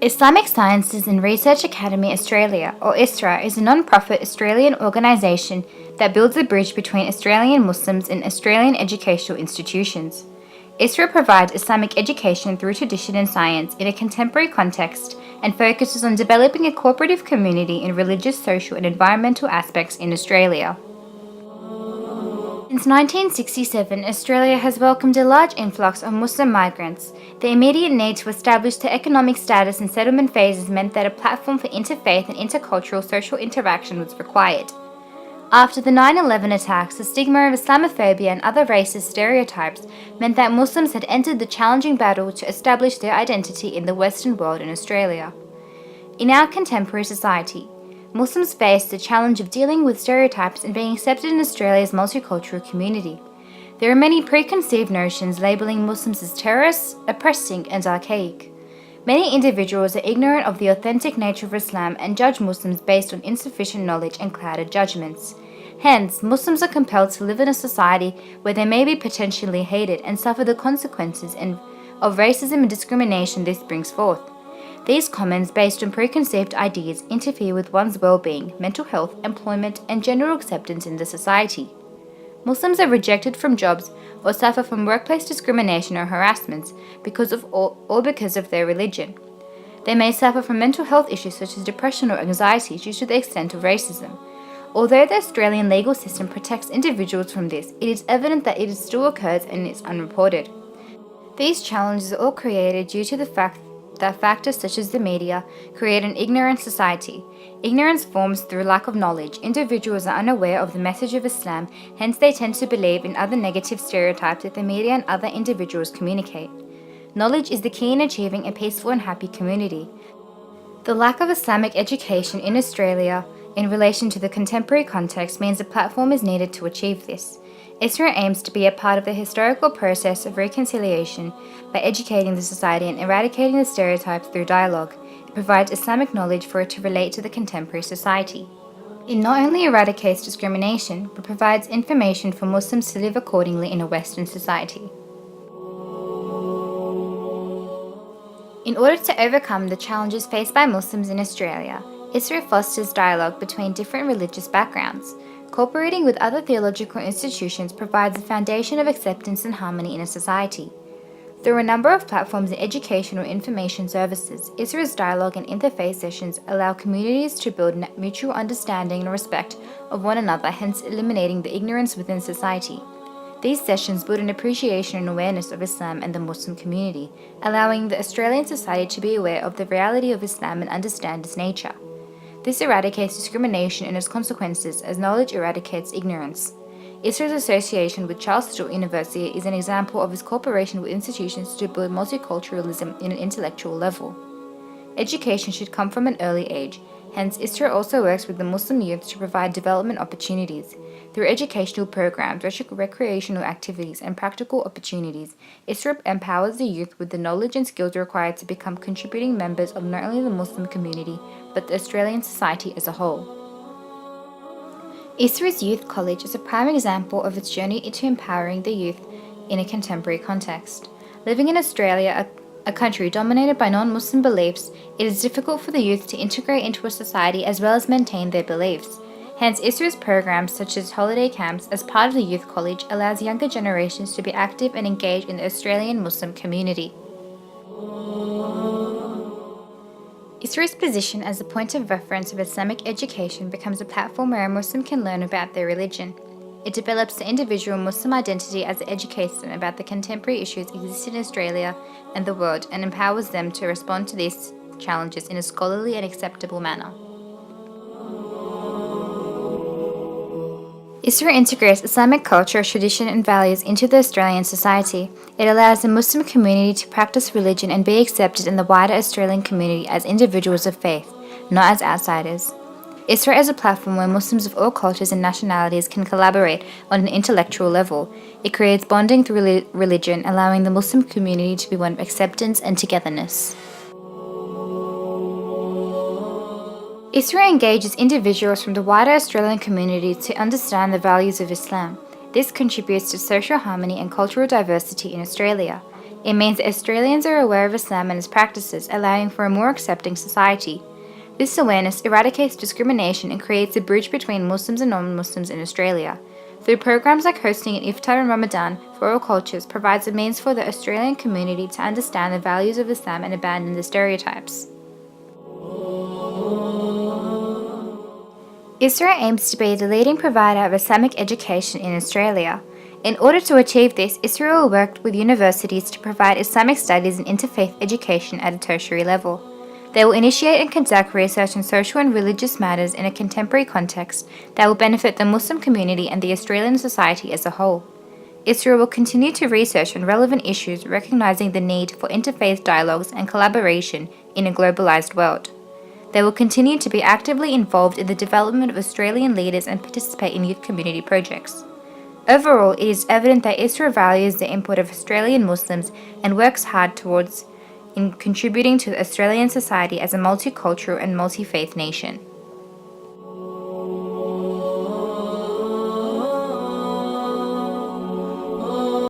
Islamic Sciences and Research Academy Australia, or Isra, is a non-profit Australian organisation that builds a bridge between Australian Muslims and Australian educational institutions. Isra provides Islamic education through tradition and science in a contemporary context and focuses on developing a cooperative community in religious, social and environmental aspects in Australia. Since 1967, Australia has welcomed a large influx of Muslim migrants. The immediate need to establish their economic status in settlement phases meant that a platform for interfaith and intercultural social interaction was required. After the 9/11 attacks, the stigma of Islamophobia and other racist stereotypes meant that Muslims had entered the challenging battle to establish their identity in the Western world and Australia. In our contemporary society, Muslims face the challenge of dealing with stereotypes and being accepted in Australia's multicultural community. There are many preconceived notions labelling Muslims as terrorists, oppressing, and archaic. Many individuals are ignorant of the authentic nature of Islam and judge Muslims based on insufficient knowledge and clouded judgments. Hence, Muslims are compelled to live in a society where they may be potentially hated and suffer the consequences of racism and discrimination this brings forth. These comments, based on preconceived ideas, interfere with one's well-being, mental health, employment, and general acceptance in the society. Muslims are rejected from jobs or suffer from workplace discrimination or harassments because of their religion. They may suffer from mental health issues such as depression or anxiety due to the extent of racism. Although the Australian legal system protects individuals from this, it is evident that it still occurs and is unreported. These challenges are all created due to the fact that factors such as the media create an ignorant society. Ignorance forms through lack of knowledge. Individuals are unaware of the message of Islam, hence they tend to believe in other negative stereotypes that the media and other individuals communicate. Knowledge is the key in achieving a peaceful and happy community. The lack of Islamic education in Australia in relation to the contemporary context means a platform is needed to achieve this. Isra aims to be a part of the historical process of reconciliation by educating the society and eradicating the stereotypes through dialogue. It provides Islamic knowledge for it to relate to the contemporary society. It not only eradicates discrimination, but provides information for Muslims to live accordingly in a Western society. In order to overcome the challenges faced by Muslims in Australia, Isra fosters dialogue between different religious backgrounds. Cooperating with other theological institutions provides a foundation of acceptance and harmony in a society. Through a number of platforms in educational information services, Isra's dialogue and interfaith sessions allow communities to build mutual understanding and respect of one another, hence eliminating the ignorance within society. These sessions build an appreciation and awareness of Islam and the Muslim community, allowing the Australian society to be aware of the reality of Islam and understand its nature. This eradicates discrimination and its consequences, as knowledge eradicates ignorance. Isra's association with Charles Sturt University is an example of its cooperation with institutions to build multiculturalism in an intellectual level. Education should come from an early age, hence Isra also works with the Muslim youth to provide development opportunities. Through educational programs, recreational activities, and practical opportunities, Isra empowers the youth with the knowledge and skills required to become contributing members of not only the Muslim community, but the Australian society as a whole. Isra's Youth College is a prime example of its journey into empowering the youth in a contemporary context. Living in Australia, a country dominated by non-Muslim beliefs, it is difficult for the youth to integrate into a society as well as maintain their beliefs. Hence, Isra's programs such as holiday camps as part of the Youth College allows younger generations to be active and engaged in the Australian Muslim community. Isra's position as a point of reference of Islamic education becomes a platform where a Muslim can learn about their religion. It develops the individual Muslim identity as it educates them about the contemporary issues existing in Australia and the world and empowers them to respond to these challenges in a scholarly and acceptable manner. Isra integrates Islamic culture, tradition and values into the Australian society. It allows the Muslim community to practice religion and be accepted in the wider Australian community as individuals of faith, not as outsiders. Isra is a platform where Muslims of all cultures and nationalities can collaborate on an intellectual level. It creates bonding through religion, allowing the Muslim community to be one of acceptance and togetherness. Isra engages individuals from the wider Australian community to understand the values of Islam. This contributes to social harmony and cultural diversity in Australia. It means that Australians are aware of Islam and its practices, allowing for a more accepting society. This awareness eradicates discrimination and creates a bridge between Muslims and non-Muslims in Australia. Through programs like hosting an iftar in Ramadan for all cultures provides a means for the Australian community to understand the values of Islam and abandon the stereotypes. Isra aims to be the leading provider of Islamic education in Australia. In order to achieve this, Isra will work with universities to provide Islamic studies and interfaith education at a tertiary level. They will initiate and conduct research on social and religious matters in a contemporary context that will benefit the Muslim community and the Australian society as a whole. Isra will continue to research on relevant issues, recognizing the need for interfaith dialogues and collaboration in a globalized world. They will continue to be actively involved in the development of Australian leaders and participate in youth community projects. Overall, it is evident that Isra values the input of Australian Muslims and works hard towards in contributing to Australian society as a multicultural and multi-faith nation.